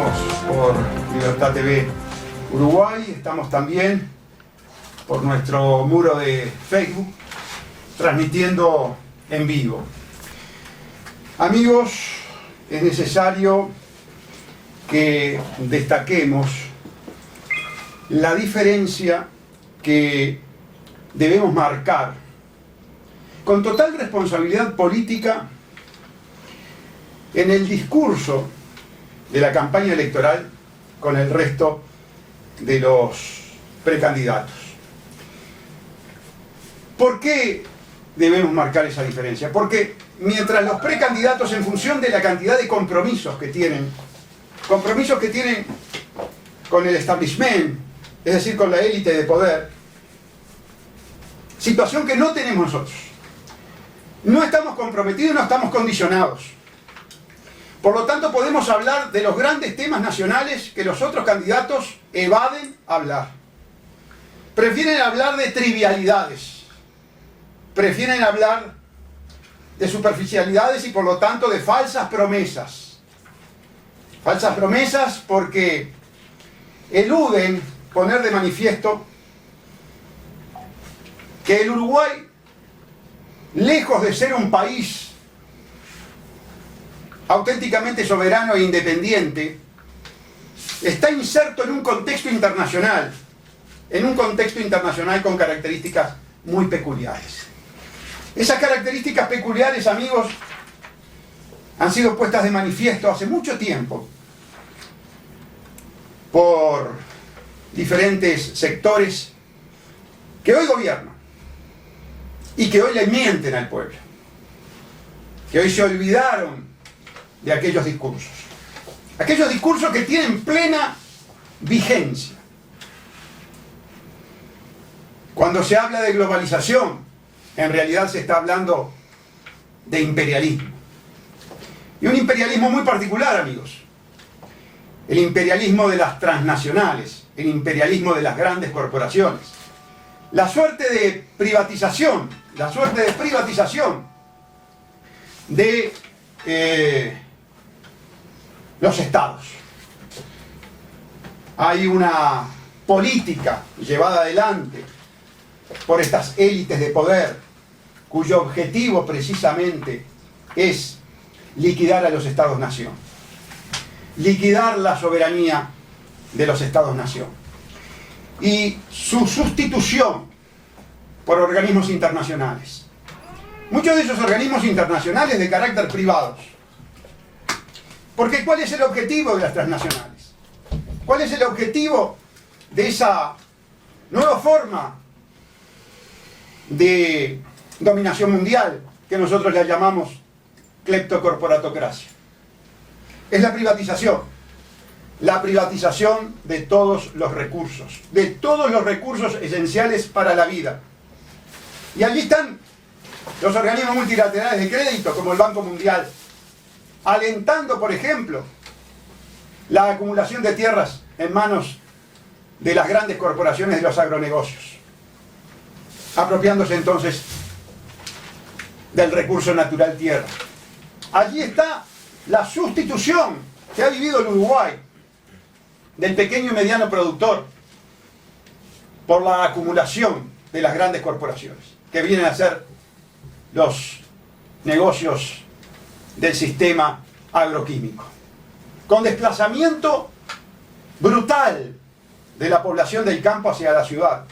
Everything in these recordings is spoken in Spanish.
Estamos por Libertad TV Uruguay, estamos también por nuestro muro de Facebook, transmitiendo en vivo. Amigos, es necesario que destaquemos la diferencia que debemos marcar con total responsabilidad política en el discurso de la campaña electoral con el resto de los precandidatos. ¿Por qué debemos marcar esa diferencia? Porque mientras los precandidatos, en función de la cantidad de compromisos que tienen con el establishment, es decir, con la élite de poder, situación que no tenemos nosotros. No estamos comprometidos, no estamos condicionados. Por lo tanto, podemos hablar de los grandes temas nacionales que los otros candidatos evaden hablar. Prefieren hablar de trivialidades. Prefieren hablar de superficialidades y, por lo tanto, de falsas promesas. Falsas promesas porque eluden poner de manifiesto que el Uruguay, lejos de ser un país auténticamente soberano e independiente, está inserto en un contexto internacional con características muy peculiares. Esas características peculiares, amigos, han sido puestas de manifiesto hace mucho tiempo por diferentes sectores que hoy gobiernan y que hoy le mienten al pueblo, que hoy se olvidaron de aquellos discursos que tienen plena vigencia. Cuando se habla de globalización, en realidad se está hablando de imperialismo. Y un imperialismo muy particular, amigos. El imperialismo de las transnacionales, el imperialismo de las grandes corporaciones. La suerte de privatización de los estados. Hay una política llevada adelante por estas élites de poder cuyo objetivo precisamente es liquidar a los estados-nación, liquidar la soberanía de los estados-nación y su sustitución por organismos internacionales. Muchos de esos organismos internacionales de carácter privados. Porque ¿cuál es el objetivo de las transnacionales? ¿Cuál es el objetivo de esa nueva forma de dominación mundial que nosotros la llamamos cleptocorporatocracia? Es la privatización de todos los recursos esenciales para la vida. Y allí están los organismos multilaterales de crédito, como el Banco Mundial, alentando, por ejemplo, la acumulación de tierras en manos de las grandes corporaciones de los agronegocios, apropiándose entonces del recurso natural tierra. Allí está la sustitución que ha vivido el Uruguay del pequeño y mediano productor por la acumulación de las grandes corporaciones, que vienen a ser los negocios del sistema agroquímico, con desplazamiento brutal de la población del campo hacia la ciudad.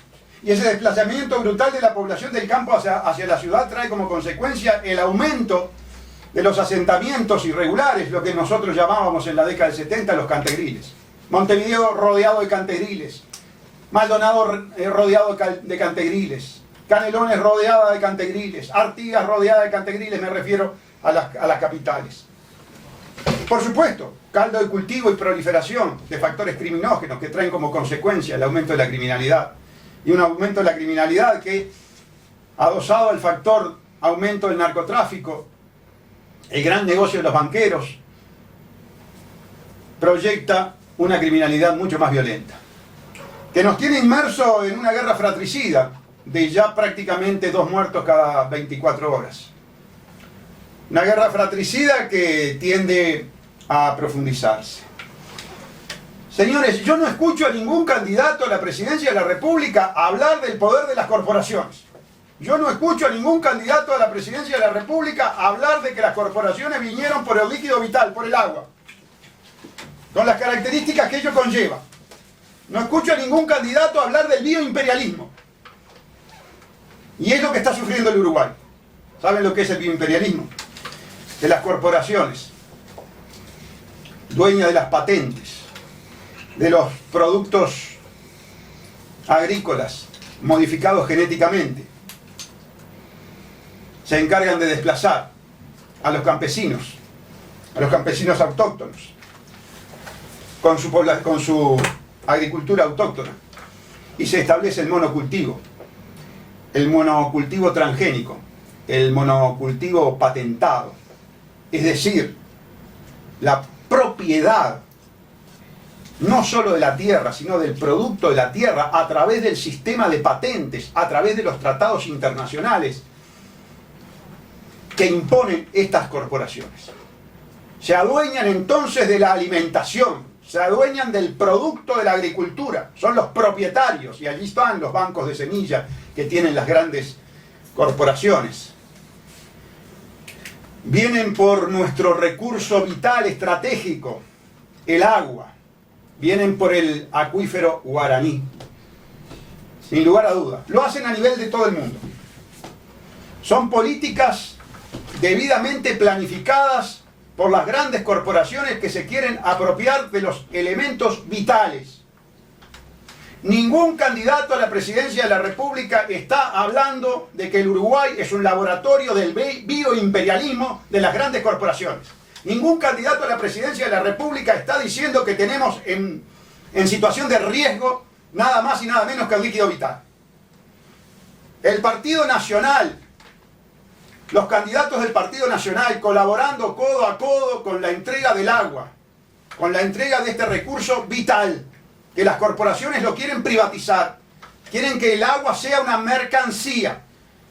Y ese desplazamiento brutal de la población del campo hacia la ciudad trae como consecuencia el aumento de los asentamientos irregulares, lo que nosotros llamábamos en la década del 70 los cantegriles. Montevideo rodeado de cantegriles, Maldonado rodeado de cantegriles, Canelones rodeada de cantegriles, Artigas rodeada de cantegriles, me refiero a las capitales. Por supuesto, caldo de cultivo y proliferación de factores criminógenos que traen como consecuencia el aumento de la criminalidad. Y un aumento de la criminalidad que, adosado al factor aumento del narcotráfico, el gran negocio de los banqueros, proyecta una criminalidad mucho más violenta, que nos tiene inmersos en una guerra fratricida de ya prácticamente 2 muertos cada 24 horas. Una guerra fratricida que tiende a profundizarse. Señores, yo no escucho a ningún candidato a la presidencia de la República hablar del poder de las corporaciones. Yo no escucho a ningún candidato a la presidencia de la República hablar de que las corporaciones vinieron por el líquido vital, por el agua, con las características que ello conlleva. No escucho a ningún candidato hablar del bioimperialismo. Y es lo que está sufriendo el Uruguay. ¿Saben lo que es el bioimperialismo? De las corporaciones, dueñas de las patentes, de los productos agrícolas modificados genéticamente, se encargan de desplazar a los campesinos autóctonos, con su agricultura autóctona, y se establece el monocultivo transgénico, el monocultivo patentado, es decir, la propiedad no solo de la tierra, sino del producto de la tierra a través del sistema de patentes, a través de los tratados internacionales que imponen estas corporaciones. Se adueñan entonces de la alimentación, se adueñan del producto de la agricultura, son los propietarios, y allí están los bancos de semilla que tienen las grandes corporaciones. Vienen por nuestro recurso vital estratégico, el agua. Vienen por el acuífero guaraní, sin lugar a dudas. Lo hacen a nivel de todo el mundo. Son políticas debidamente planificadas por las grandes corporaciones que se quieren apropiar de los elementos vitales. Ningún candidato a la presidencia de la República está hablando de que el Uruguay es un laboratorio del bioimperialismo de las grandes corporaciones. Ningún candidato a la presidencia de la República está diciendo que tenemos en situación de riesgo nada más y nada menos que el líquido vital. El Partido Nacional, los candidatos del Partido Nacional colaborando codo a codo con la entrega del agua, con la entrega de este recurso vital, que las corporaciones lo quieren privatizar, quieren que el agua sea una mercancía,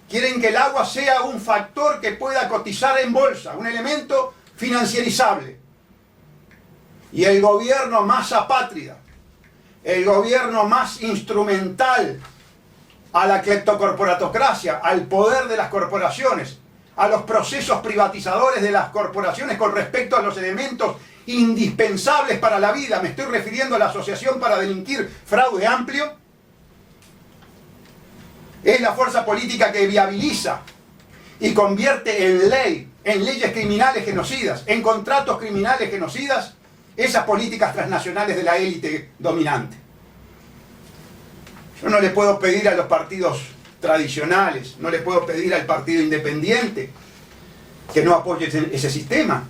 quieren que el agua sea un factor que pueda cotizar en bolsa, un elemento financierizable. Y el gobierno más apátrida, el gobierno más instrumental a la cleptocorporatocracia, al poder de las corporaciones, a los procesos privatizadores de las corporaciones con respecto a los elementos indispensables para la vida, me estoy refiriendo a la Asociación para Delinquir Fraude Amplio, es la fuerza política que viabiliza y convierte en ley, en leyes criminales genocidas, en contratos criminales genocidas, esas políticas transnacionales de la élite dominante. Yo no le puedo pedir a los partidos tradicionales, no le puedo pedir al partido independiente que no apoye ese sistema.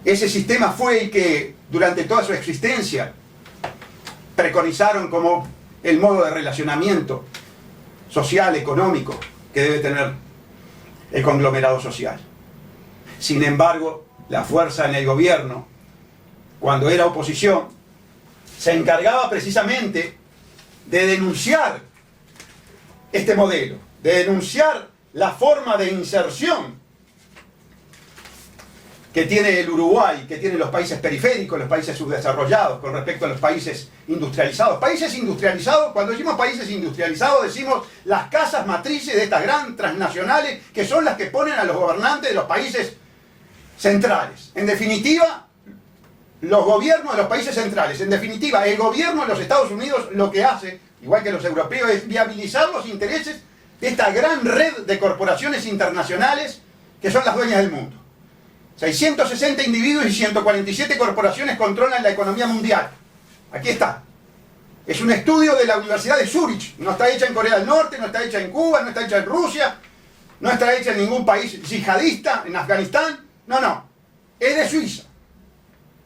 Ese sistema fue el que durante toda su existencia preconizaron como el modo de relacionamiento social, económico que debe tener el conglomerado social. Sin embargo, la fuerza en el gobierno, cuando era oposición, se encargaba precisamente de denunciar este modelo, de denunciar la forma de inserción que tiene el Uruguay, que tienen los países periféricos, los países subdesarrollados, con respecto a los países industrializados. Países industrializados, cuando decimos países industrializados, decimos las casas matrices de estas grandes transnacionales, que son las que ponen a los gobernantes de los países centrales. En definitiva, los gobiernos de los países centrales. En definitiva, el gobierno de los Estados Unidos lo que hace, igual que los europeos, es viabilizar los intereses de esta gran red de corporaciones internacionales que son las dueñas del mundo. 660 individuos y 147 corporaciones controlan la economía mundial. Aquí está. Es un estudio de la Universidad de Zúrich. No está hecha en Corea del Norte, no está hecha en Cuba, no está hecha en Rusia, no está hecha en ningún país yihadista, en Afganistán. No. Es de Suiza.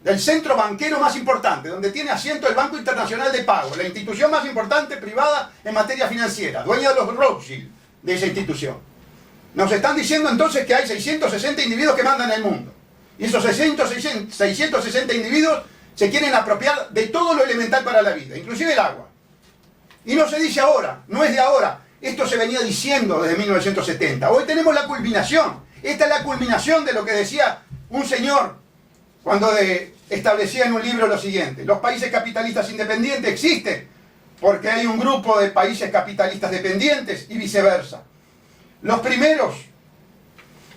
Del centro banquero más importante, donde tiene asiento el Banco Internacional de Pago, la institución más importante privada en materia financiera, dueña de los Rothschild de esa institución. Nos están diciendo entonces que hay 660 individuos que mandan el mundo. Y esos 660 individuos se quieren apropiar de todo lo elemental para la vida, inclusive el agua. Y no se dice ahora, no es de ahora. Esto se venía diciendo desde 1970. Hoy tenemos la culminación. Esta es la culminación de lo que decía un señor cuando de establecía en un libro lo siguiente: los países capitalistas independientes existen porque hay un grupo de países capitalistas dependientes y viceversa. Los primeros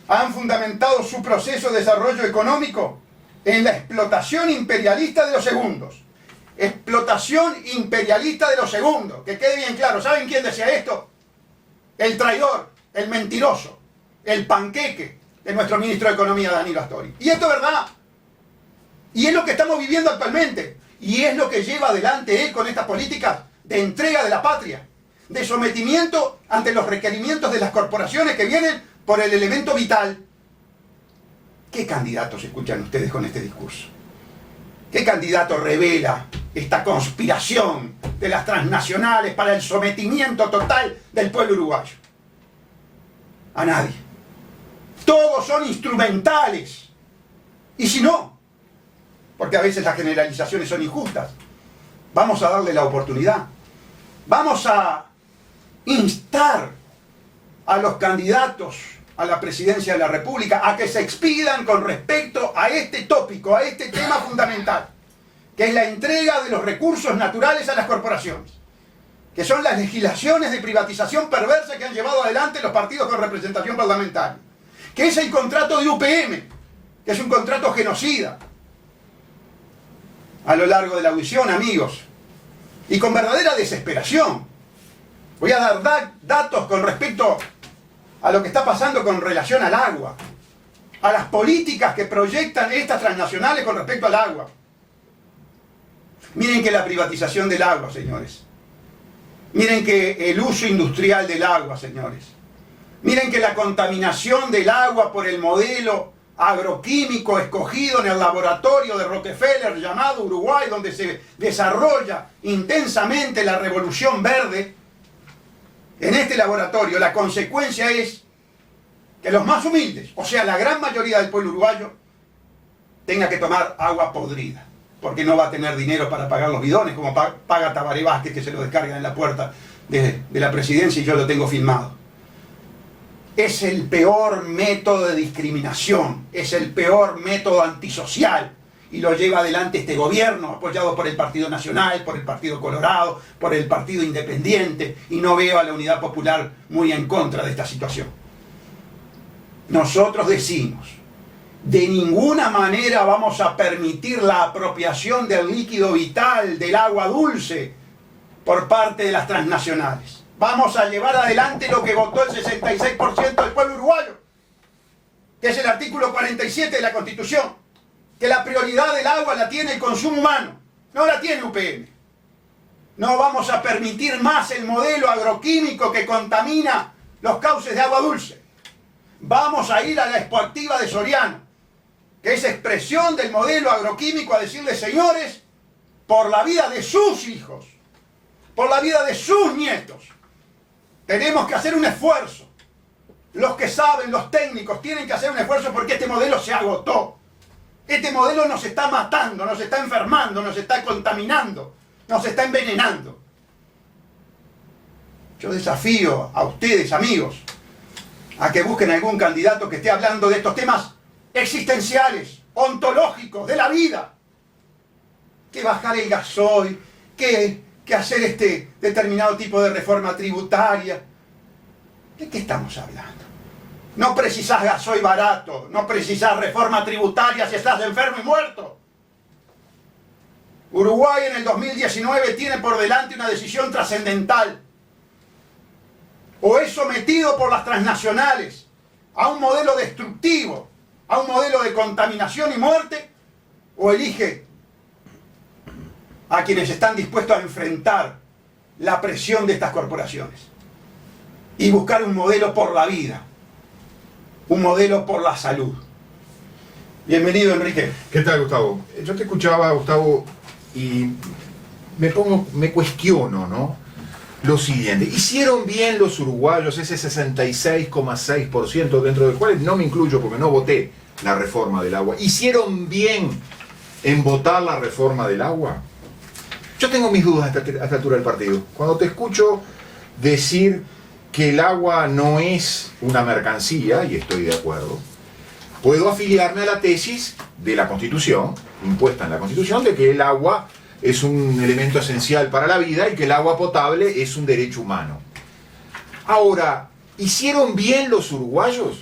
han fundamentado su proceso de desarrollo económico en la explotación imperialista de los segundos. Explotación imperialista de los segundos. Que quede bien claro. ¿Saben quién decía esto? El traidor, el mentiroso, el panqueque de nuestro ministro de Economía, Danilo Astori. Y esto es verdad. Y es lo que estamos viviendo actualmente. Y es lo que lleva adelante él con estas políticas de entrega de la patria, de sometimiento ante los requerimientos de las corporaciones que vienen por el elemento vital. ¿Qué candidatos escuchan ustedes con este discurso? ¿Qué candidato revela esta conspiración de las transnacionales para el sometimiento total del pueblo uruguayo? A nadie. Todos son instrumentales. Y si no, porque a veces las generalizaciones son injustas, vamos a darle la oportunidad. Vamos a instar a los candidatos a la presidencia de la República a que se expidan con respecto a este tópico, a este tema fundamental, que es la entrega de los recursos naturales a las corporaciones, que son las legislaciones de privatización perversa que han llevado adelante los partidos con representación parlamentaria, que es el contrato de UPM, que es un contrato genocida. A lo largo de la audición, amigos, y con verdadera desesperación, voy a dar datos con respecto a lo que está pasando con relación al agua, a las políticas que proyectan estas transnacionales con respecto al agua. Miren que la privatización del agua, señores. Miren que el uso industrial del agua, señores. Miren que la contaminación del agua por el modelo agroquímico escogido en el laboratorio de Rockefeller llamado Uruguay, donde se desarrolla intensamente la revolución verde. En este laboratorio la consecuencia es que los más humildes, o sea la gran mayoría del pueblo uruguayo, tenga que tomar agua podrida, porque no va a tener dinero para pagar los bidones, como paga Tabaré Vázquez, que se lo descargan en la puerta de la presidencia y yo lo tengo filmado. Es el peor método de discriminación, es el peor método antisocial, y lo lleva adelante este gobierno, apoyado por el Partido Nacional, por el Partido Colorado, por el Partido Independiente, y no veo a la Unidad Popular muy en contra de esta situación. Nosotros decimos, de ninguna manera vamos a permitir la apropiación del líquido vital, del agua dulce, por parte de las transnacionales. Vamos a llevar adelante lo que votó el 66% del pueblo uruguayo, que es el artículo 47 de la Constitución, que la prioridad del agua la tiene el consumo humano, no la tiene UPM. No vamos a permitir más el modelo agroquímico que contamina los cauces de agua dulce. Vamos a ir a la expoactiva de Soriano, que es expresión del modelo agroquímico, a decirle, señores, por la vida de sus hijos, por la vida de sus nietos, tenemos que hacer un esfuerzo. Los que saben, los técnicos, tienen que hacer un esfuerzo porque este modelo se agotó. Este modelo nos está matando, nos está enfermando, nos está contaminando, nos está envenenando. Yo desafío a ustedes, amigos, a que busquen algún candidato que esté hablando de estos temas existenciales, ontológicos, de la vida. Que bajar el gasoil, que hacer este determinado tipo de reforma tributaria. ¿De qué estamos hablando? No precisás gasoil barato, no precisás reforma tributaria si estás enfermo y muerto. Uruguay en el 2019 tiene por delante una decisión trascendental. O es sometido por las transnacionales a un modelo destructivo, a un modelo de contaminación y muerte, o elige a quienes están dispuestos a enfrentar la presión de estas corporaciones y buscar un modelo por la vida, un modelo por la salud. Bienvenido, Enrique. ¿Qué tal, Gustavo? Yo te escuchaba, Gustavo, y me cuestiono, ¿no? Lo siguiente, ¿hicieron bien los uruguayos ese 66,6%, dentro del cual no me incluyo porque no voté la reforma del agua? ¿Hicieron bien en votar la reforma del agua? Yo tengo mis dudas a esta altura del partido. Cuando te escucho decir que el agua no es una mercancía, y estoy de acuerdo, puedo afiliarme a la tesis de la Constitución, impuesta en la Constitución, de que el agua es un elemento esencial para la vida y que el agua potable es un derecho humano. Ahora, ¿hicieron bien los uruguayos?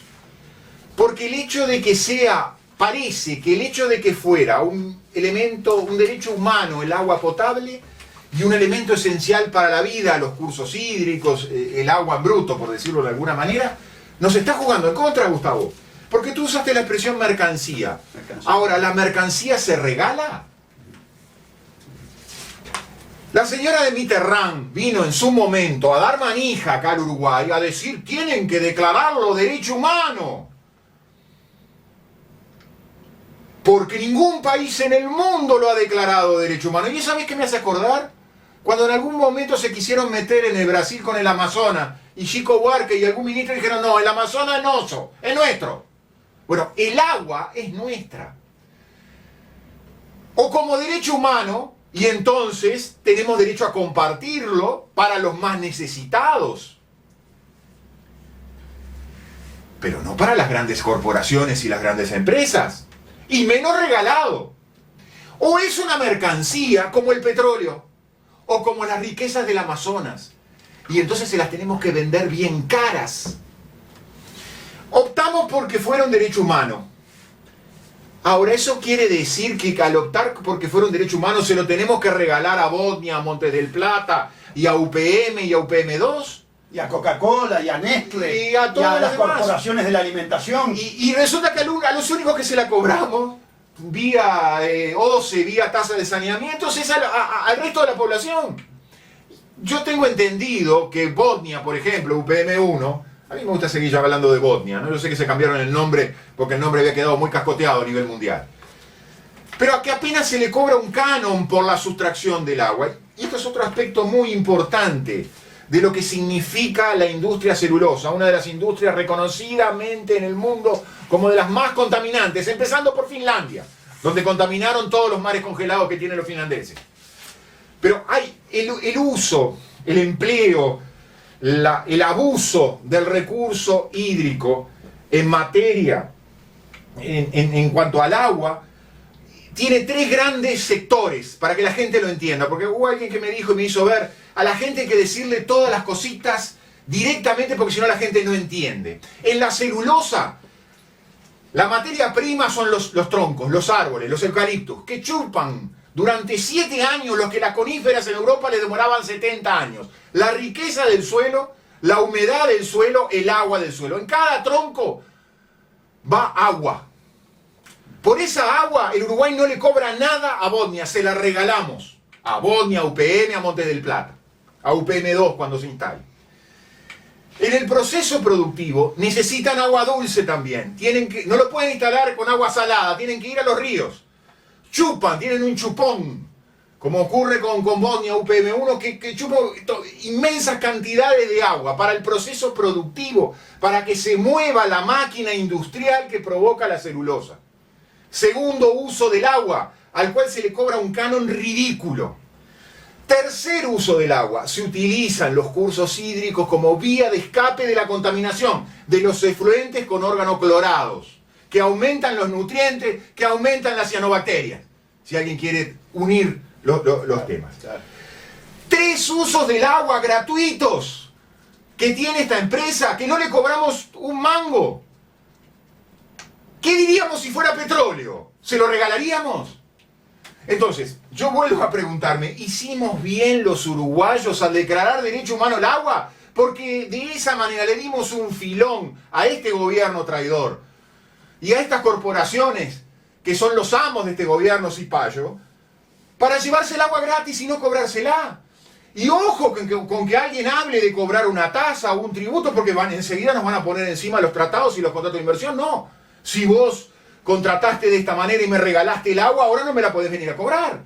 Porque el hecho de que parece que el hecho de que fuera un elemento, un derecho humano el agua potable y un elemento esencial para la vida, los cursos hídricos, el agua en bruto, por decirlo de alguna manera, nos está jugando en contra, Gustavo. Porque tú usaste la expresión mercancía. Ahora, ¿la mercancía se regala? La señora de Mitterrand vino en su momento a dar manija acá al Uruguay, a decir, tienen que declararlo derecho humano. Porque ningún país en el mundo lo ha declarado derecho humano. ¿Y sabes qué me hace acordar? Cuando en algún momento se quisieron meter en el Brasil con el Amazonas, y Chico Buarque y algún ministro dijeron, no, el Amazonas no, es nuestro. Bueno, el agua es nuestra. O como derecho humano, y entonces tenemos derecho a compartirlo para los más necesitados. Pero no para las grandes corporaciones y las grandes empresas. Y menos regalado. O es una mercancía como el petróleo, o como las riquezas del Amazonas. Y entonces se las tenemos que vender bien caras. Optamos porque fuera un derecho humano. Ahora, ¿eso quiere decir que al optar porque fuera un derecho humano se lo tenemos que regalar a Botnia, a Montes del Plata, y a UPM y a UPM2? Y a Coca-Cola, y a Nestlé, y a todas las demás corporaciones de la alimentación. Y resulta que a los únicos que se la cobramos, vía OCE, vía tasa de saneamiento, es al resto de la población. Yo tengo entendido que Botnia, por ejemplo, UPM1, a mí me gusta seguir yo hablando de Botnia, ¿no? Yo sé que se cambiaron el nombre porque el nombre había quedado muy cascoteado a nivel mundial. Pero a que apenas se le cobra un canon por la sustracción del agua. Y esto es otro aspecto muy importante de lo que significa la industria celulosa, una de las industrias reconocidamente en el mundo como de las más contaminantes, empezando por Finlandia, donde contaminaron todos los mares congelados que tienen los finlandeses. Pero hay el uso, el empleo, el abuso del recurso hídrico en materia, en cuanto al agua, tiene tres grandes sectores, para que la gente lo entienda, porque hubo alguien que me dijo y me hizo ver, a la gente hay que decirle todas las cositas directamente porque si no la gente no entiende. En la celulosa, la materia prima son los troncos, los árboles, los eucaliptos, que chupan durante 7 años los que las coníferas en Europa les demoraban 70 años. La riqueza del suelo, la humedad del suelo, el agua del suelo. En cada tronco va agua. Por esa agua el Uruguay no le cobra nada a Botnia, se la regalamos. A Botnia, a UPM, a Montes del Plata. A UPM2 cuando se instale. En el proceso productivo necesitan agua dulce también. No lo pueden instalar con agua salada, tienen que ir a los ríos. Chupan, tienen un chupón, como ocurre con Botnia UPM1, que chupa inmensas cantidades de agua para el proceso productivo, para que se mueva la máquina industrial que provoca la celulosa. Segundo uso del agua, al cual se le cobra un canon ridículo. Tercer uso del agua, se utilizan los cursos hídricos como vía de escape de la contaminación de los efluentes con organoclorados, que aumentan los nutrientes, que aumentan las cianobacterias, si alguien quiere unir los temas. Tres usos del agua gratuitos que tiene esta empresa, que no le cobramos un mango. ¿Qué diríamos si fuera petróleo? ¿Se lo regalaríamos? Entonces, yo vuelvo a preguntarme, ¿hicimos bien los uruguayos al declarar derecho humano al agua? Porque de esa manera le dimos un filón a este gobierno traidor y a estas corporaciones que son los amos de este gobierno cipayo para llevarse el agua gratis y no cobrársela. Y ojo con que alguien hable de cobrar una tasa o un tributo porque enseguida nos van a poner encima los tratados y los contratos de inversión. No, si vos contrataste de esta manera y me regalaste el agua, ahora no me la podés venir a cobrar.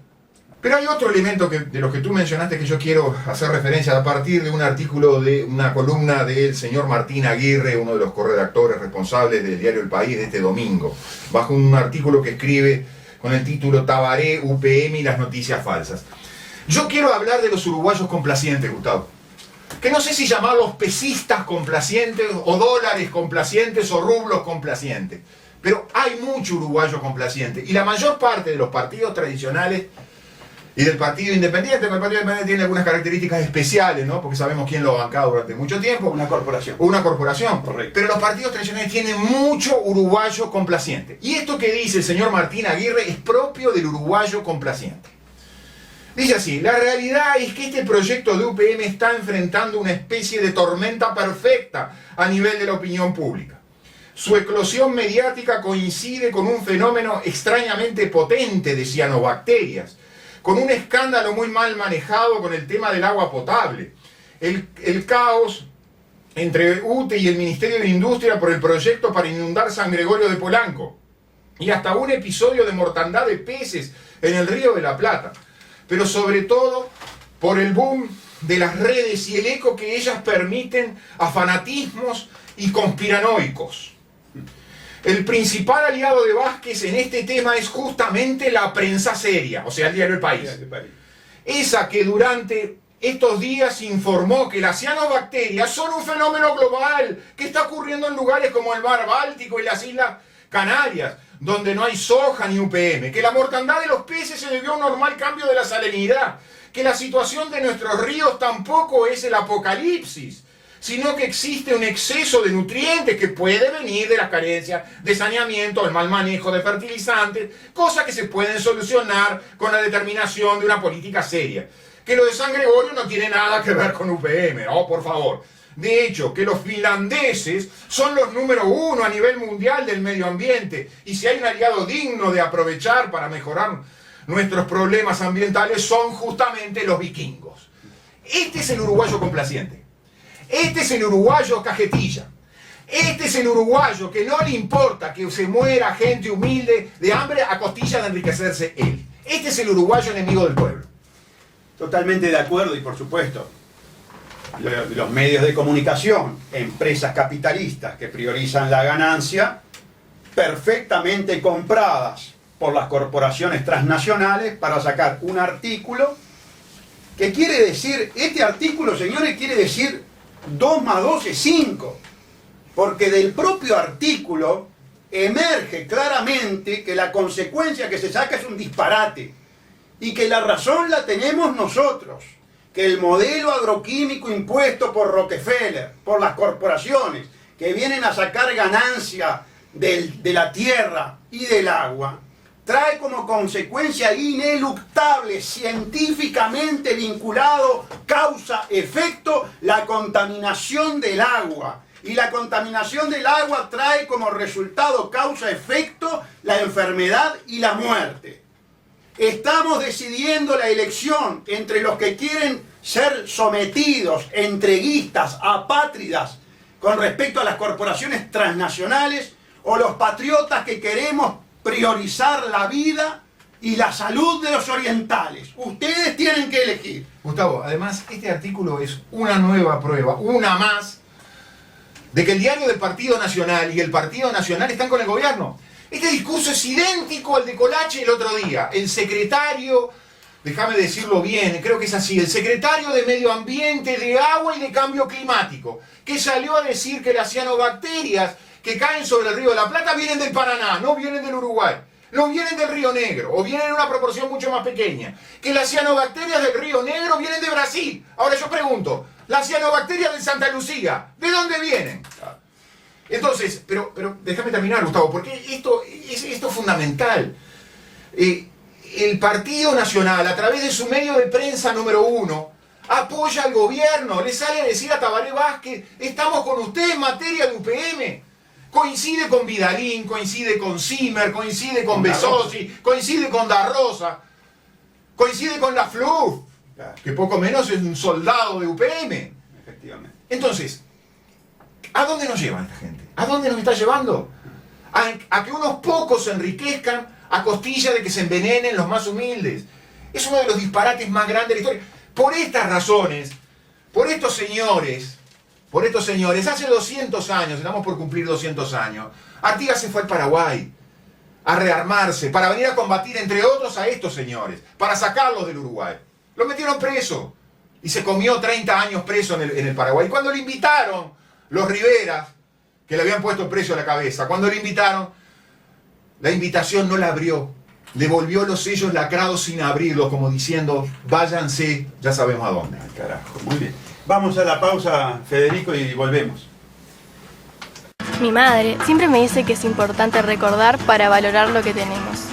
Pero hay otro elemento de los que tú mencionaste que yo quiero hacer referencia a partir de un artículo de una columna del señor Martín Aguirre, uno de los corredactores responsables del diario El País de este domingo, bajo un artículo que escribe con el título Tabaré, UPM y las noticias falsas. Yo quiero hablar de los uruguayos complacientes, Gustavo. Que no sé si llamarlos pesistas complacientes, o dólares complacientes, o rublos complacientes. Pero hay mucho uruguayo complaciente. Y la mayor parte de los partidos tradicionales y del Partido Independiente, porque el Partido Independiente tiene algunas características especiales, ¿no? Porque sabemos quién lo ha bancado durante mucho tiempo. Una corporación. Una corporación. Correcto. Pero los partidos tradicionales tienen mucho uruguayo complaciente. Y esto que dice el señor Martín Aguirre es propio del uruguayo complaciente. Dice así: la realidad es que este proyecto de UPM está enfrentando una especie de tormenta perfecta a nivel de la opinión pública. Su eclosión mediática coincide con un fenómeno extrañamente potente de cianobacterias, con un escándalo muy mal manejado con el tema del agua potable, el caos entre UTE y el Ministerio de Industria por el proyecto para inundar San Gregorio de Polanco, y hasta un episodio de mortandad de peces en el Río de la Plata, pero sobre todo por el boom de las redes y el eco que ellas permiten a fanatismos y conspiranoicos. El principal aliado de Vázquez en este tema es justamente la prensa seria, o sea, el diario El País. Esa que durante estos días informó que las cianobacterias son un fenómeno global que está ocurriendo en lugares como el mar Báltico y las Islas Canarias, donde no hay soja ni UPM, que la mortandad de los peces se debió a un normal cambio de la salinidad, que la situación de nuestros ríos tampoco es el apocalipsis, sino que existe un exceso de nutrientes que puede venir de las carencias de saneamiento, el mal manejo de fertilizantes, cosas que se pueden solucionar con la determinación de una política seria. Que lo de San Gregorio no tiene nada que ver con UPM, ¿no? Por favor. De hecho, que los finlandeses son los número 1 a nivel mundial del medio ambiente, y si hay un aliado digno de aprovechar para mejorar nuestros problemas ambientales son justamente los vikingos. Este es el uruguayo complaciente. Este es el uruguayo cajetilla. Este es el uruguayo que no le importa que se muera gente humilde de hambre a costilla de enriquecerse él. Este es el uruguayo enemigo del pueblo. Totalmente de acuerdo, y por supuesto, los medios de comunicación, empresas capitalistas que priorizan la ganancia, perfectamente compradas por las corporaciones transnacionales para sacar un artículo que quiere decir, este artículo, señores, quiere decir 2 más 2 es 5, porque del propio artículo emerge claramente que la consecuencia que se saca es un disparate y que la razón la tenemos nosotros, que el modelo agroquímico impuesto por Rockefeller, por las corporaciones que vienen a sacar ganancia de la tierra y del agua, trae como consecuencia ineluctable, científicamente vinculado, causa-efecto, la contaminación del agua. Y la contaminación del agua trae como resultado, causa-efecto, la enfermedad y la muerte. Estamos decidiendo la elección entre los que quieren ser sometidos, entreguistas, apátridas, con respecto a las corporaciones transnacionales, o los patriotas que queremos priorizar la vida y la salud de los orientales. Ustedes tienen que elegir. Gustavo, además, este artículo es una nueva prueba, una más, de que el diario del Partido Nacional y el Partido Nacional están con el gobierno. Este discurso es idéntico al de Colache el otro día. El secretario, déjame decirlo bien, creo que es así, el secretario de Medio Ambiente, de Agua y de Cambio Climático, que salió a decir que las cianobacterias que caen sobre el Río de la Plata vienen del Paraná, no vienen del Uruguay, no vienen del Río Negro, o vienen en una proporción mucho más pequeña, que las cianobacterias del Río Negro vienen de Brasil. Ahora yo pregunto, las cianobacterias de Santa Lucía, ¿de dónde vienen? Entonces, pero déjame terminar, Gustavo, porque esto es fundamental. El Partido Nacional, a través de su medio de prensa número 1, apoya al gobierno, le sale a decir a Tabaré Vázquez, estamos con usted en materia de UPM. Coincide con Vidalín, coincide con Zimmer, coincide con Besosi, coincide con Da Rosa, coincide con la FLUF, que poco menos es un soldado de UPM. Efectivamente. Entonces, ¿a dónde nos lleva esta gente? ¿A dónde nos está llevando? A que unos pocos se enriquezcan a costilla de que se envenenen los más humildes. Es uno de los disparates más grandes de la historia. Por estas razones, por estos señores, hace 200 años, estamos por cumplir 200 años, Artigas se fue al Paraguay a rearmarse, para venir a combatir, entre otros, a estos señores, para sacarlos del Uruguay. Lo metieron preso y se comió 30 años preso en el Paraguay. Cuando le invitaron los Riveras, que le habían puesto precio a la cabeza, cuando le invitaron, la invitación no la abrió. Devolvió los sellos lacrados sin abrirlos, como diciendo, váyanse, ya sabemos a dónde. Ah, carajo, muy bien. Vamos a la pausa, Federico, y volvemos. Mi madre siempre me dice que es importante recordar para valorar lo que tenemos.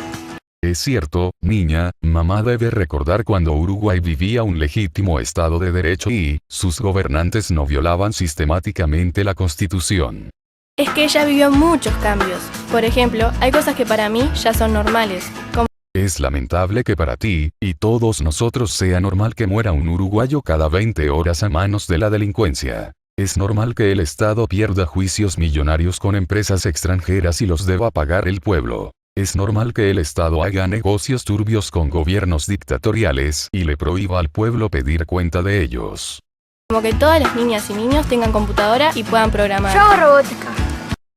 Es cierto, niña, mamá debe recordar cuando Uruguay vivía un legítimo Estado de Derecho y sus gobernantes no violaban sistemáticamente la Constitución. Es que ella vivió muchos cambios. Por ejemplo, hay cosas que para mí ya son normales, como Es lamentable que para ti, y todos nosotros, sea normal que muera un uruguayo cada 20 horas a manos de la delincuencia. Es normal que el Estado pierda juicios millonarios con empresas extranjeras y los deba pagar el pueblo. Es normal que el Estado haga negocios turbios con gobiernos dictatoriales y le prohíba al pueblo pedir cuenta de ellos. que todas las niñas y niños tengan computadora y puedan programar. Yo hago robótica.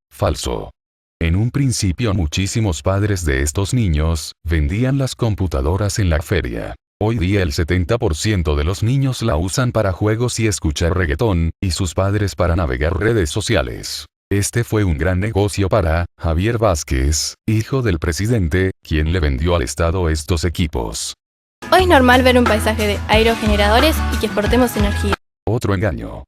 Falso. En un principio muchísimos padres de estos niños vendían las computadoras en la feria. Hoy día el 70% de los niños la usan para juegos y escuchar reggaetón, y sus padres para navegar redes sociales. Este fue un gran negocio para Javier Vázquez, hijo del presidente, quien le vendió al Estado estos equipos. Hoy es normal ver un paisaje de aerogeneradores y que exportemos energía. Otro engaño.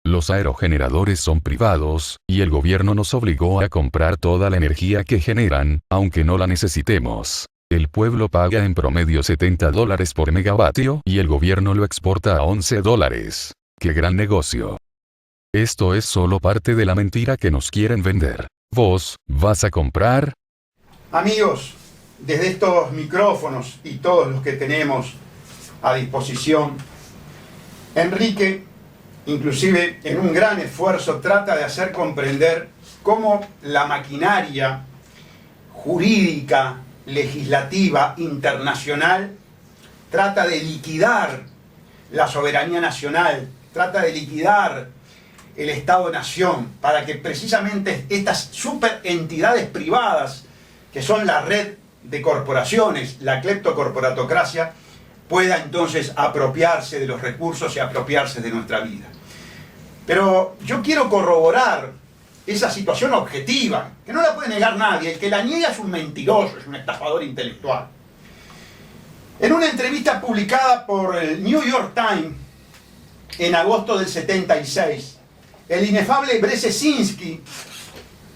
Los aerogeneradores son privados, y el gobierno nos obligó a comprar toda la energía que generan, aunque no la necesitemos. El pueblo paga en promedio $70 por megavatio y el gobierno lo exporta a $11. ¡Qué gran negocio! Esto es solo parte de la mentira que nos quieren vender. ¿Vos vas a comprar? Amigos, desde estos micrófonos y todos los que tenemos a disposición, Enrique, inclusive en un gran esfuerzo, trata de hacer comprender cómo la maquinaria jurídica, legislativa, internacional, trata de liquidar la soberanía nacional, trata de liquidar el Estado-Nación, para que precisamente estas superentidades privadas, que son la red de corporaciones, la cleptocorporatocracia, pueda entonces apropiarse de los recursos y apropiarse de nuestra vida. Pero yo quiero corroborar esa situación objetiva, que no la puede negar nadie. El que la niega es un mentiroso, es un estafador intelectual. En una entrevista publicada por el New York Times en agosto del 76, el inefable Brzezinski,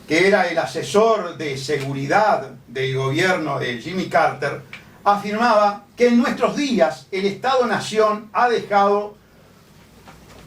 que era el asesor de seguridad del gobierno de Jimmy Carter, afirmaba que en nuestros días el Estado-Nación ha dejado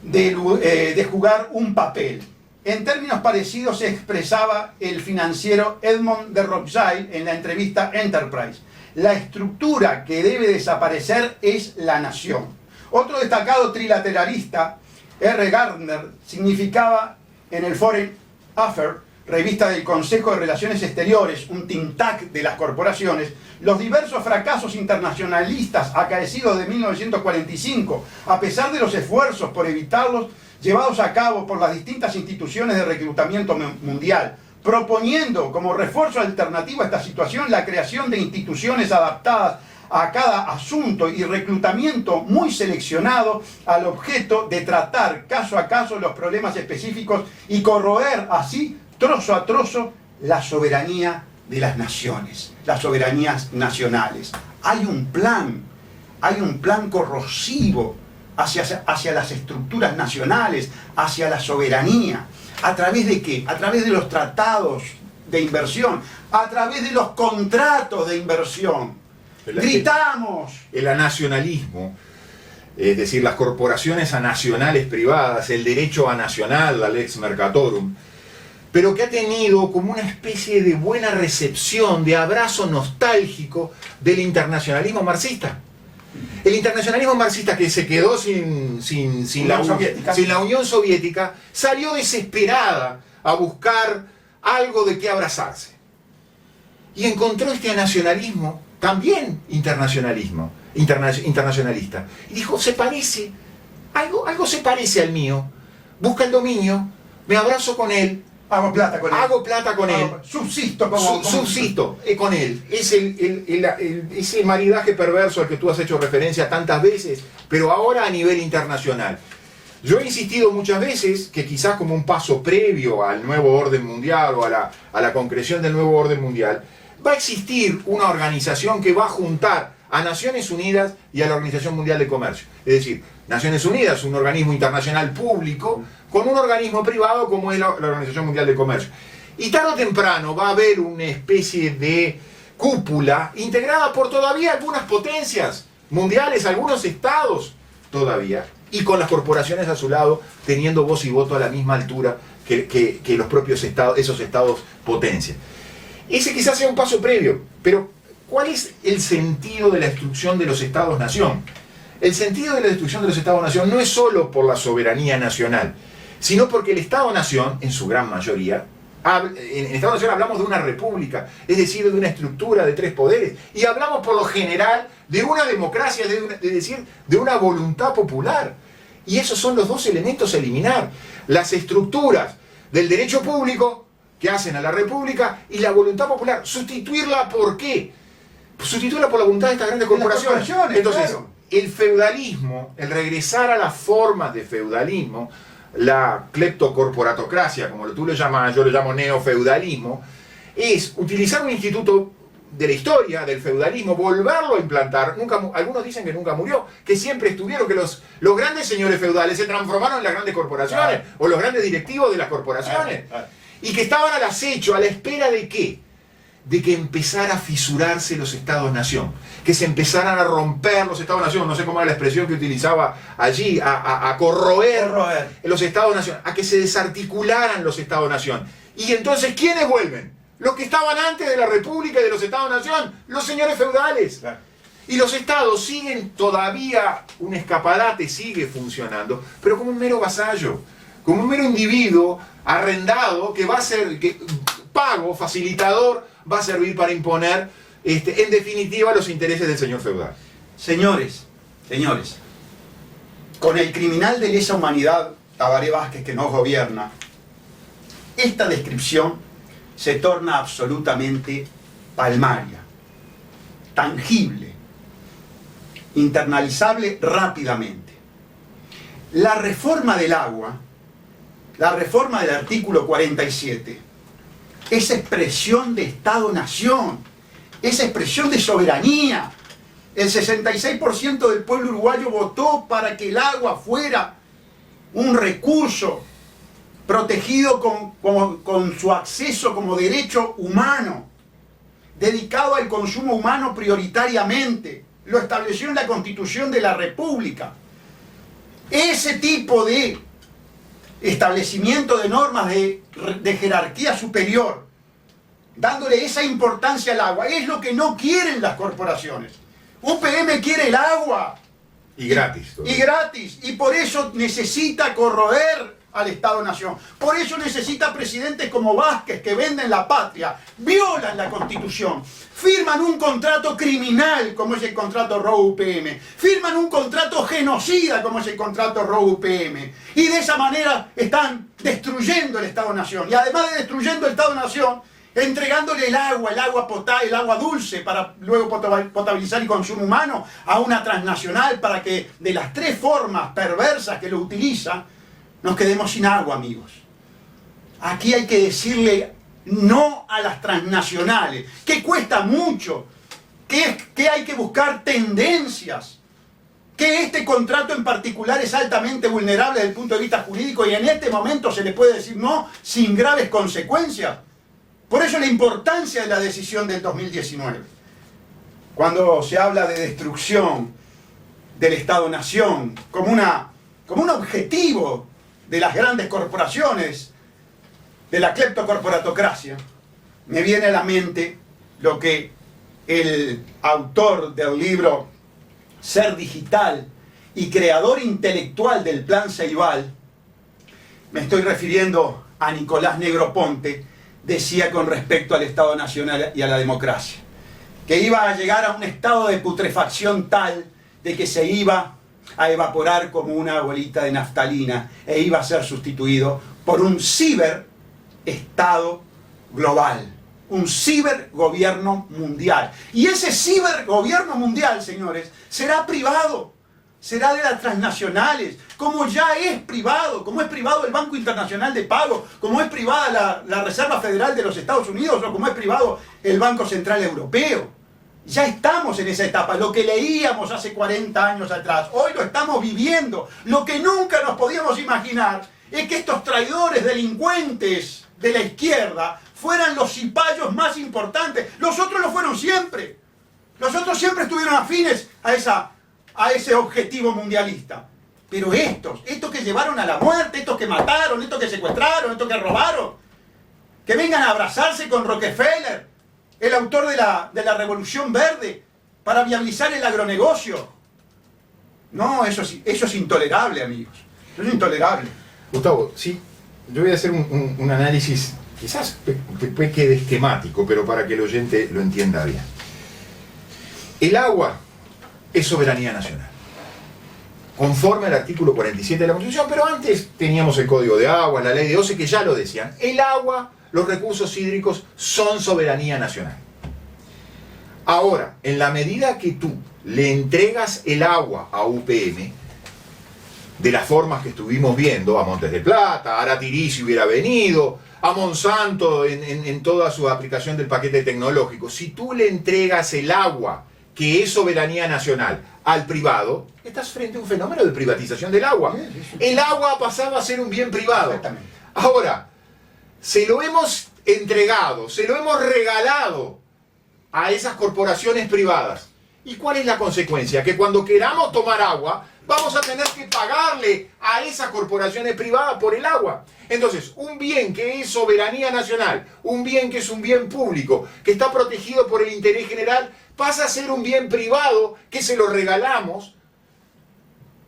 de jugar un papel. En términos parecidos se expresaba el financiero Edmond de Rothschild en la entrevista Enterprise. La estructura que debe desaparecer es la nación. Otro destacado trilateralista, R. Gardner, significaba en el Foreign Affairs, revista del Consejo de Relaciones Exteriores, un think tank de las corporaciones, los diversos fracasos internacionalistas acaecidos de 1945, a pesar de los esfuerzos por evitarlos llevados a cabo por las distintas instituciones de reclutamiento mundial, proponiendo como refuerzo alternativo a esta situación la creación de instituciones adaptadas a cada asunto y reclutamiento muy seleccionado al objeto de tratar caso a caso los problemas específicos y corroer así, trozo a trozo, la soberanía de las naciones, las soberanías nacionales. Hay un plan corrosivo hacia las estructuras nacionales, hacia la soberanía. ¿A través de qué? A través de los tratados de inversión, a través de los contratos de inversión. Gritamos. El anacionalismo, es decir, las corporaciones anacionales privadas, el derecho anacional, la lex mercatorum, pero que ha tenido como una especie de buena recepción, de abrazo nostálgico del internacionalismo marxista. El internacionalismo marxista, que se quedó sin la Unión Soviética, salió desesperada a buscar algo de qué abrazarse. Y encontró este nacionalismo, también internacionalista. Y dijo, algo se parece al mío. Busca el dominio, me abrazo con él. Hago plata con él. Subsisto con él. Es el maridaje perverso al que tú has hecho referencia tantas veces, pero ahora a nivel internacional. Yo he insistido muchas veces que quizás como un paso previo al nuevo orden mundial o a la concreción del nuevo orden mundial, va a existir una organización que va a juntar a Naciones Unidas y a la Organización Mundial de Comercio. Es decir, Naciones Unidas, un organismo internacional público, con un organismo privado como es la Organización Mundial de Comercio. Y tarde o temprano va a haber una especie de cúpula integrada por todavía algunas potencias mundiales, algunos estados todavía, y con las corporaciones a su lado teniendo voz y voto a la misma altura que los propios estados, esos estados potencia. Ese quizás sea un paso previo, pero ¿cuál es el sentido de la destrucción de los estados-nación? El sentido de la destrucción de los estados-nación no es solo por la soberanía nacional, sino porque el estado-nación, en su gran mayoría, en el estado-nación hablamos de una república, es decir, de una estructura de 3 poderes, y hablamos por lo general de una democracia, es decir, de una voluntad popular. Y esos son los 2 elementos a eliminar: las estructuras del derecho público que hacen a la república y la voluntad popular. ¿Sustituirla por qué? Sustituirla por la voluntad de estas grandes corporaciones. Entonces, claro, el feudalismo, el regresar a las formas de feudalismo, la cleptocorporatocracia, como tú lo llamas, yo lo llamo neofeudalismo, es utilizar un instituto de la historia del feudalismo, volverlo a implantar. Algunos dicen que nunca murió, que siempre estuvieron, que los grandes señores feudales se transformaron en las grandes corporaciones, o los grandes directivos de las corporaciones, y que estaban al acecho, a la espera de ¿qué? De que empezara a fisurarse los estados-nación, que se empezaran a romper los estados-nación, no sé cómo era la expresión que utilizaba allí, a corroer los estados-nación, a que se desarticularan los estados-nación. Y entonces, ¿quiénes vuelven? Los que estaban antes de la república y de los estados-nación, los señores feudales. Claro. Y los estados siguen todavía, un escaparate sigue funcionando, pero como un mero vasallo, como un mero individuo arrendado que va a ser pago, facilitador, va a servir para imponer, en definitiva, los intereses del señor feudal. Señores, con el criminal de lesa humanidad, Tabaré Vázquez, que nos gobierna, esta descripción se torna absolutamente palmaria, tangible, internalizable rápidamente. La reforma del agua, la reforma del artículo 47, es expresión de Estado-Nación, es expresión de soberanía. El 66% del pueblo uruguayo votó para que el agua fuera un recurso protegido con su acceso como derecho humano, dedicado al consumo humano prioritariamente. Lo estableció en la Constitución de la República. Ese tipo de establecimiento de normas de jerarquía superior, dándole esa importancia al agua, es lo que no quieren las corporaciones. UPM quiere el agua. Y gratis. Y gratis. Y por eso necesita corroer al Estado-Nación. Por eso necesita presidentes como Vázquez, que venden la patria, violan la Constitución, firman un contrato criminal como es el contrato Roe-UPM, firman un contrato genocida como es el contrato Roe-UPM, y de esa manera están destruyendo el Estado-Nación. Y además de destruyendo el Estado-Nación, entregándole el agua potable, el agua dulce para luego potabilizar y consumo humano a una transnacional, para que de las 3 formas perversas que lo utiliza, nos quedemos sin agua, amigos. Aquí hay que decirle no a las transnacionales, que cuesta mucho, que hay que buscar tendencias, que este contrato en particular es altamente vulnerable desde el punto de vista jurídico y en este momento se le puede decir no sin graves consecuencias. Por eso la importancia de la decisión del 2019. Cuando se habla de destrucción del Estado-Nación como un objetivo de las grandes corporaciones, de la cleptocorporatocracia, me viene a la mente lo que el autor del libro Ser Digital y creador intelectual del Plan Ceibal, me estoy refiriendo a Nicolás Negroponte, decía con respecto al Estado Nacional y a la democracia, que iba a llegar a un estado de putrefacción tal de que se iba a evaporar como una bolita de naftalina e iba a ser sustituido por un ciberestado global, un cibergobierno mundial. Y ese cibergobierno mundial, señores, será privado, será de las transnacionales, como ya es privado, como es privado el Banco Internacional de Pago, como es privada la Reserva Federal de los Estados Unidos o como es privado el Banco Central Europeo. Ya estamos en esa etapa, lo que leíamos hace 40 años atrás, hoy lo estamos viviendo. Lo que nunca nos podíamos imaginar es que estos traidores, delincuentes de la izquierda fueran los cipayos más importantes. Los otros lo fueron siempre. Los otros siempre estuvieron afines a ese objetivo mundialista. Pero estos que llevaron a la muerte, estos que mataron, estos que secuestraron, estos que robaron, que vengan a abrazarse con Rockefeller, el autor de la Revolución Verde, para viabilizar el agronegocio. No, eso es intolerable, amigos. Eso es intolerable. Gustavo, sí, yo voy a hacer un análisis, quizás quede esquemático, pero para que el oyente lo entienda bien. El agua es soberanía nacional, conforme al artículo 47 de la Constitución, pero antes teníamos el Código de Agua, la Ley de OCE, que ya lo decían. El agua, los recursos hídricos son soberanía nacional. Ahora, en la medida que tú le entregas el agua a UPM, de las formas que estuvimos viendo, a Montes de Plata, a Aratirí si hubiera venido, a Monsanto en toda su aplicación del paquete tecnológico, si tú le entregas el agua, que es soberanía nacional, al privado, estás frente a un fenómeno de privatización del agua. El agua ha pasado a ser un bien privado. Ahora, se lo hemos entregado, se lo hemos regalado a esas corporaciones privadas. ¿Y cuál es la consecuencia? Que cuando queramos tomar agua, vamos a tener que pagarle a esas corporaciones privadas por el agua. Entonces, un bien que es soberanía nacional, un bien que es un bien público, que está protegido por el interés general, pasa a ser un bien privado que se lo regalamos,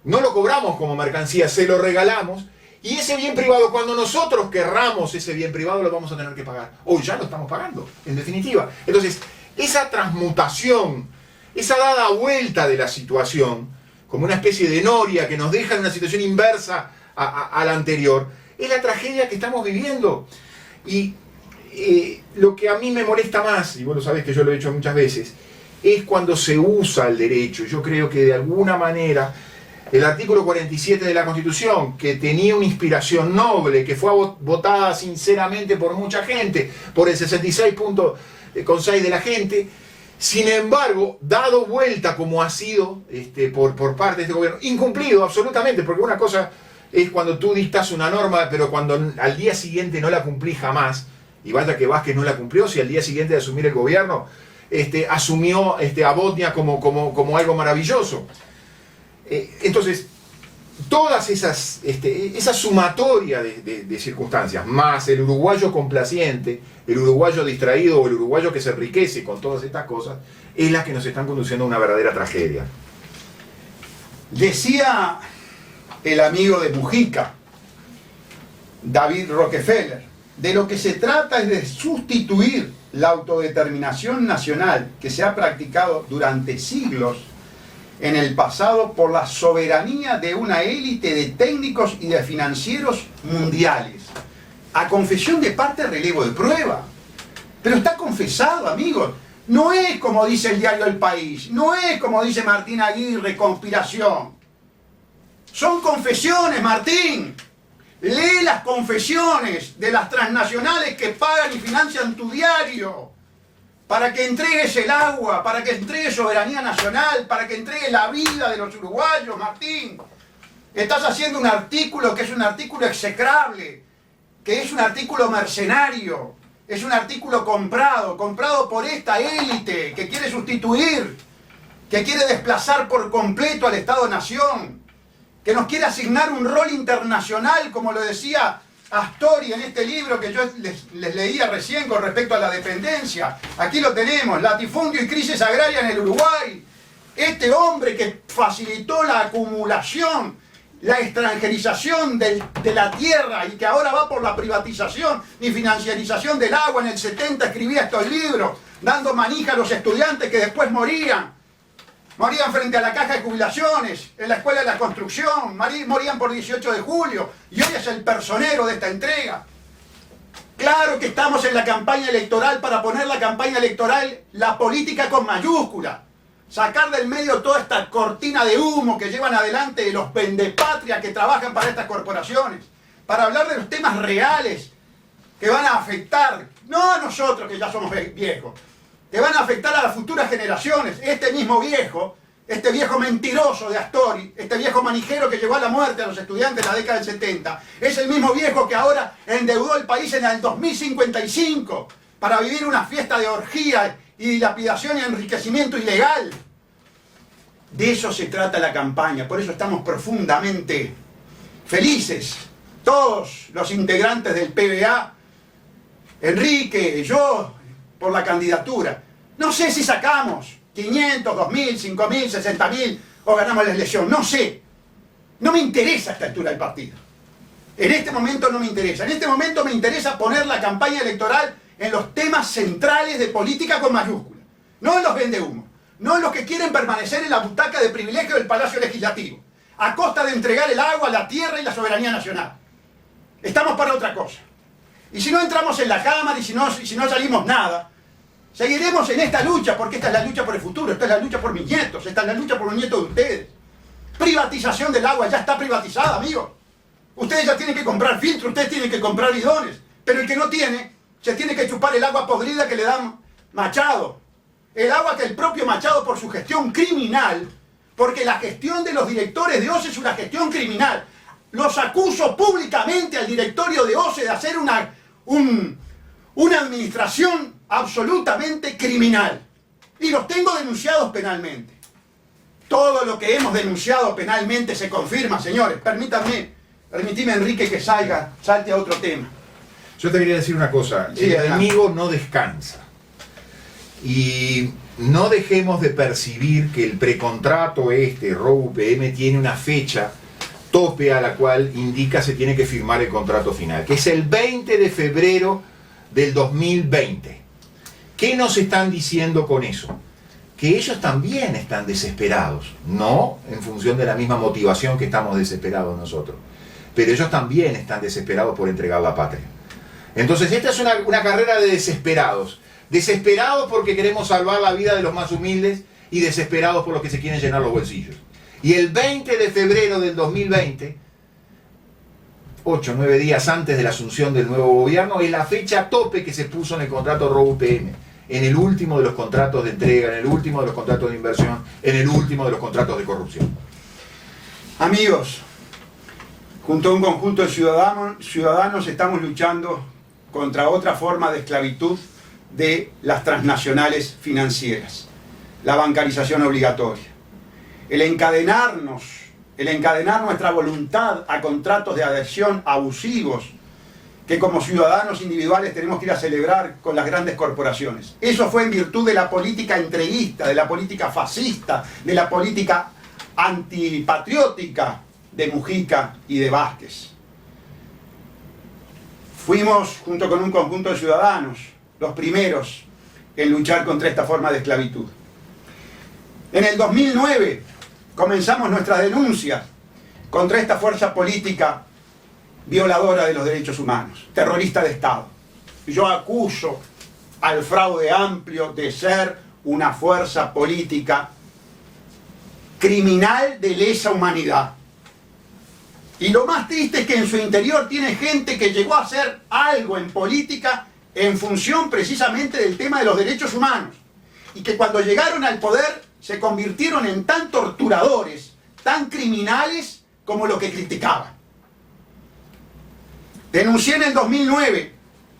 no lo cobramos como mercancía, se lo regalamos, y ese bien privado, cuando nosotros querramos ese bien privado, lo vamos a tener que pagar. O ya lo estamos pagando, en definitiva. Entonces, esa transmutación, esa dada vuelta de la situación, como una especie de noria que nos deja en una situación inversa a la anterior, es la tragedia que estamos viviendo. Y lo que a mí me molesta más, y vos lo sabés que yo lo he hecho muchas veces, es cuando se usa el derecho. Yo creo que de alguna manera el artículo 47 de la Constitución, que tenía una inspiración noble, que fue votada sinceramente por mucha gente, por el 66.6% de la gente, sin embargo, dado vuelta como ha sido por parte de este gobierno, incumplido absolutamente, porque una cosa es cuando tú dictas una norma, pero cuando al día siguiente no la cumplís jamás, y vaya que Vázquez no la cumplió, si al día siguiente de asumir el gobierno, asumió a Botnia como algo maravilloso. Entonces, todas esa sumatoria de circunstancias, más el uruguayo complaciente, el uruguayo distraído o el uruguayo que se enriquece con todas estas cosas, es la que nos están conduciendo a una verdadera tragedia. Decía el amigo de Mujica, David Rockefeller, de lo que se trata es de sustituir la autodeterminación nacional que se ha practicado durante siglos en el pasado por la soberanía de una élite de técnicos y de financieros mundiales. A confesión de parte, relevo de prueba. Pero está confesado, amigos. No es como dice el diario El País, no es como dice Martín Aguirre, conspiración. Son confesiones, Martín. Lee las confesiones de las transnacionales que pagan y financian tu diario, para que entregues el agua, para que entregues soberanía nacional, para que entregues la vida de los uruguayos, Martín. Estás haciendo un artículo que es un artículo execrable, que es un artículo mercenario, es un artículo comprado por esta élite que quiere sustituir, que quiere desplazar por completo al Estado-Nación, que nos quiere asignar un rol internacional, como lo decía Astori en este libro que yo les leía recién con respecto a la dependencia. Aquí lo tenemos, latifundio y crisis agraria en el Uruguay. Este hombre que facilitó la acumulación, la extranjerización de la tierra y que ahora va por la privatización y financiarización del agua. En el 70 escribía estos libros, dando manija a los estudiantes que después morían. Morían frente a la caja de jubilaciones, en la Escuela de la Construcción, morían por 18 de julio, y hoy es el personero de esta entrega. Claro que estamos en la campaña electoral para poner la campaña electoral, la política con mayúscula, sacar del medio toda esta cortina de humo que llevan adelante los pendepatrias que trabajan para estas corporaciones, para hablar de los temas reales que van a afectar, no a nosotros que ya somos viejos, que van a afectar a las futuras generaciones. Este mismo viejo, este viejo mentiroso de Astori, este viejo manijero que llevó a la muerte a los estudiantes en la década del 70, es el mismo viejo que ahora endeudó el país en el 2055 para vivir una fiesta de orgía y dilapidación y enriquecimiento ilegal. De eso se trata la campaña, por eso estamos profundamente felices, todos los integrantes del PBA, Enrique, yo, por la candidatura. No sé si sacamos 500, 2.000, 5.000, 60.000 o ganamos la elección, no sé. No me interesa a esta altura del partido. En este momento no me interesa. En este momento me interesa poner la campaña electoral en los temas centrales de política con mayúscula. No en los vendehumos. No en los que quieren permanecer en la butaca de privilegio del Palacio Legislativo, a costa de entregar el agua, la tierra y la soberanía nacional. Estamos para otra cosa. Y si no entramos en la Cámara y si no salimos nada, seguiremos en esta lucha, porque esta es la lucha por el futuro, esta es la lucha por mis nietos, esta es la lucha por los nietos de ustedes. Privatización del agua, ya está privatizada, amigos. Ustedes ya tienen que comprar filtros, ustedes tienen que comprar bidones, pero el que no tiene, se tiene que chupar el agua podrida que le dan Machado. El agua que el propio Machado, por su gestión criminal, porque la gestión de los directores de OCE es una gestión criminal. Los acuso públicamente al directorio de OCE de hacer una administración absolutamente criminal. Y los tengo denunciados penalmente. Todo lo que hemos denunciado penalmente se confirma, señores. Permítame, Enrique, que salte a otro tema. Yo te quería decir una cosa. Sí, el adelante. enemigo no descansa. Y no dejemos de percibir que el precontrato ROU-UPM tiene una fecha tope a la cual indica se tiene que firmar el contrato final, que es el 20 de febrero del 2020. ¿Qué nos están diciendo con eso? Que ellos también están desesperados, no en función de la misma motivación que estamos desesperados nosotros, pero ellos también están desesperados por entregar la patria. Entonces esta es una carrera de desesperados. Desesperados porque queremos salvar la vida de los más humildes y desesperados por los que se quieren llenar los bolsillos. Y el 20 de febrero del 2020, 8 o 9 días antes de la asunción del nuevo gobierno, es la fecha tope que se puso en el contrato ROU-UPM, en el último de los contratos de entrega, en el último de los contratos de inversión, en el último de los contratos de corrupción. Amigos, junto a un conjunto de ciudadanos estamos luchando contra otra forma de esclavitud de las transnacionales financieras, la bancarización obligatoria. El encadenar nuestra voluntad a contratos de adhesión abusivos que como ciudadanos individuales tenemos que ir a celebrar con las grandes corporaciones. Eso fue en virtud de la política entreguista, de la política fascista, de la política antipatriótica de Mujica y de Vázquez. Fuimos, junto con un conjunto de ciudadanos, los primeros en luchar contra esta forma de esclavitud. En el 2009 comenzamos nuestras denuncias contra esta fuerza política violadora de los derechos humanos, terrorista de Estado. Yo acuso al Fraude Amplio de ser una fuerza política criminal de lesa humanidad. Y lo más triste es que en su interior tiene gente que llegó a hacer algo en política en función precisamente del tema de los derechos humanos, y que cuando llegaron al poder se convirtieron en tan torturadores, tan criminales como lo que criticaban. Denuncié en el 2009,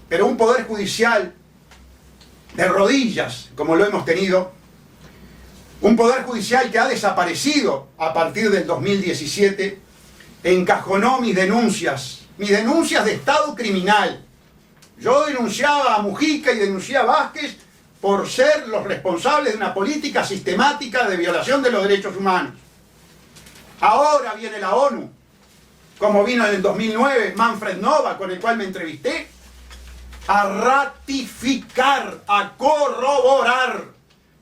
pero un poder judicial de rodillas, como lo hemos tenido, un poder judicial que ha desaparecido a partir del 2017, encajonó mis denuncias de Estado criminal. Yo denunciaba a Mujica y denuncié a Vázquez por ser los responsables de una política sistemática de violación de los derechos humanos. Ahora viene la ONU, como vino en el 2009 Manfred Nova, con el cual me entrevisté, a ratificar, a corroborar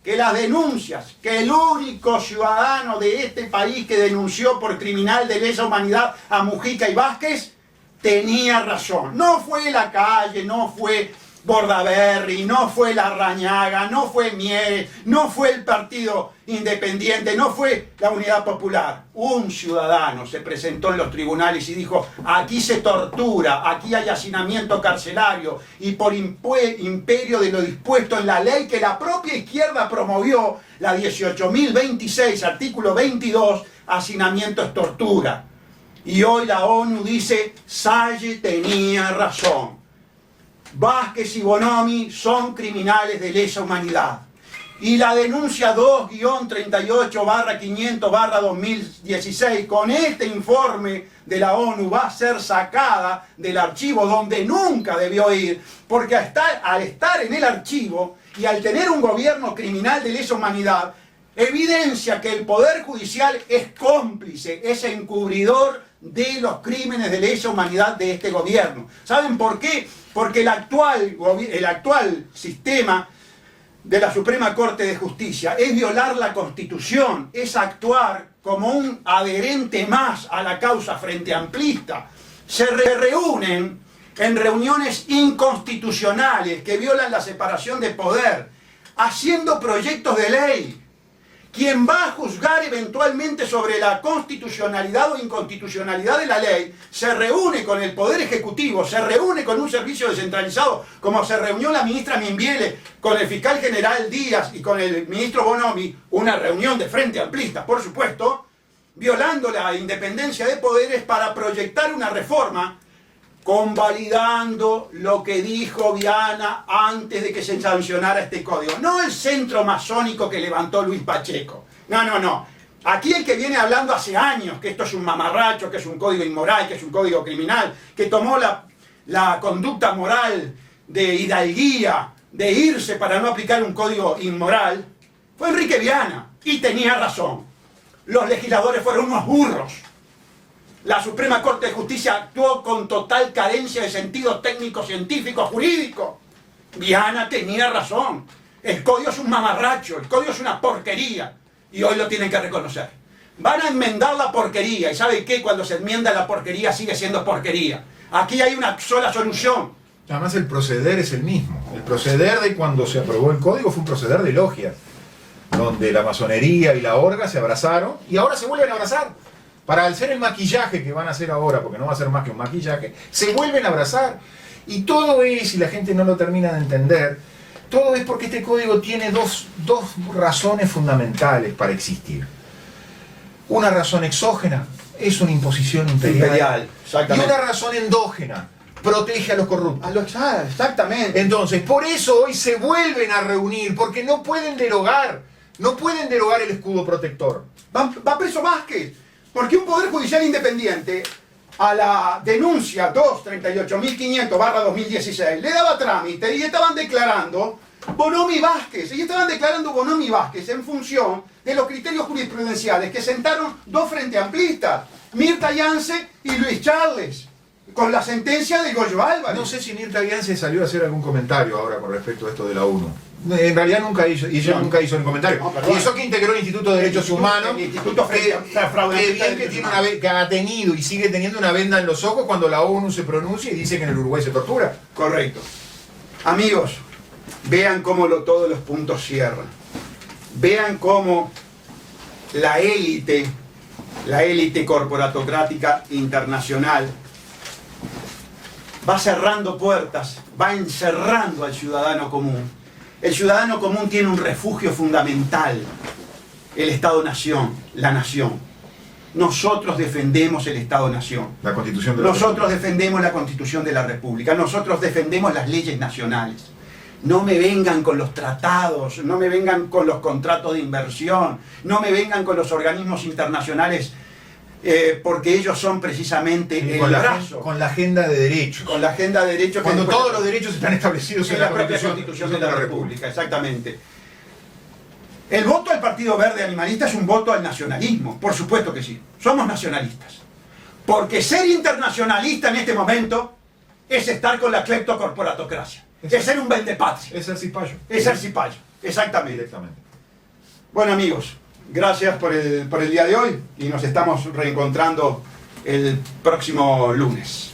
que las denuncias, que el único ciudadano de este país que denunció por criminal de lesa humanidad a Mujica y Vázquez tenía razón. No fue la calle, no fue Bordaberry, no fue Larrañaga, no fue Mier, no fue el Partido Independiente, no fue la Unidad Popular. Un ciudadano se presentó en los tribunales y dijo: aquí se tortura, aquí hay hacinamiento carcelario, y por imperio de lo dispuesto en la ley que la propia izquierda promovió, la 18.026, artículo 22, hacinamiento es tortura. Y hoy la ONU dice: Salle tenía razón. Vázquez y Bonomi son criminales de lesa humanidad. Y la denuncia 2-38/500/2016 con este informe de la ONU va a ser sacada del archivo donde nunca debió ir, porque al estar en el archivo y al tener un gobierno criminal de lesa humanidad, evidencia que el Poder Judicial es cómplice, es encubridor de los crímenes de lesa humanidad de este gobierno. ¿Saben por qué? Porque el actual sistema de la Suprema Corte de Justicia es violar la Constitución, es actuar como un adherente más a la causa frente amplista. Se reúnen en reuniones inconstitucionales que violan la separación de poder, haciendo proyectos de ley. Quien va a juzgar eventualmente sobre la constitucionalidad o inconstitucionalidad de la ley se reúne con el Poder Ejecutivo, se reúne con un servicio descentralizado, como se reunió la ministra Mimbiele con el fiscal general Díaz y con el ministro Bonomi, una reunión de frente amplista, por supuesto, violando la independencia de poderes para proyectar una reforma, convalidando lo que dijo Viana antes de que se sancionara este código. No el centro masónico que levantó Luis Pacheco. No. Aquí el que viene hablando hace años que esto es un mamarracho, que es un código inmoral, que es un código criminal, que tomó la conducta moral de hidalguía, de irse para no aplicar un código inmoral, fue Enrique Viana. Y tenía razón. Los legisladores fueron unos burros. La Suprema Corte de Justicia actuó con total carencia de sentido técnico, científico, jurídico. Viana tenía razón. El código es un mamarracho, el código es una porquería. Y hoy lo tienen que reconocer. Van a enmendar la porquería. ¿Y saben qué? Cuando se enmienda la porquería sigue siendo porquería. Aquí hay una sola solución. Además el proceder es el mismo. El proceder de cuando se aprobó el código fue un proceder de logias, donde la masonería y la orga se abrazaron y ahora se vuelven a abrazar. Para hacer el maquillaje que van a hacer ahora, porque no va a ser más que un maquillaje, se vuelven a abrazar. Y todo es, y la gente no lo termina de entender, todo es porque este código tiene dos razones fundamentales para existir. Una razón exógena es una imposición imperial. Exactamente. Y una razón endógena, protege a los corruptos. Exactamente. Entonces, por eso hoy se vuelven a reunir, porque no pueden derogar el escudo protector. Va preso Vázquez. Porque un Poder Judicial independiente a la denuncia 2-38.500/2016 le daba trámite y estaban declarando Bonomi Vázquez. Y estaban declarando Bonomi Vázquez en función de los criterios jurisprudenciales que sentaron dos frente amplistas, Mirta Yance y Luis Charles, con la sentencia de Goyo Álvarez. No sé si Mirta Yance salió a hacer algún comentario ahora con respecto a esto de la ONU. En realidad nunca hizo el comentario. No, y eso que integró el Instituto de Derechos Humanos, el Instituto que ha tenido y sigue teniendo una venda en los ojos cuando la ONU se pronuncia y dice que en el Uruguay se tortura. Correcto. Amigos, vean cómo todos los puntos cierran. Vean cómo la élite corporatocrática internacional va cerrando puertas, va encerrando al ciudadano común. El ciudadano común tiene un refugio fundamental, el Estado-Nación, la nación. Nosotros defendemos el Estado-Nación. La Constitución de la Nosotros defendemos la Constitución de la República. Nosotros defendemos las leyes nacionales. No me vengan con los tratados, no me vengan con los contratos de inversión, no me vengan con los organismos internacionales, porque ellos son precisamente el brazo. Con la agenda de derechos. Con la agenda de derechos. Cuando todos los derechos están establecidos en la propia Constitución de la República. Exactamente. El voto al Partido Verde Animalista es un voto al nacionalismo. Por supuesto que sí. Somos nacionalistas. Porque ser internacionalista en este momento es estar con la cleptocorporatocracia. Es ser un vendepatria. Es ser cipayo. Es ser cipayo. Exactamente. Directamente. Bueno, amigos, gracias por el día de hoy y nos estamos reencontrando el próximo lunes.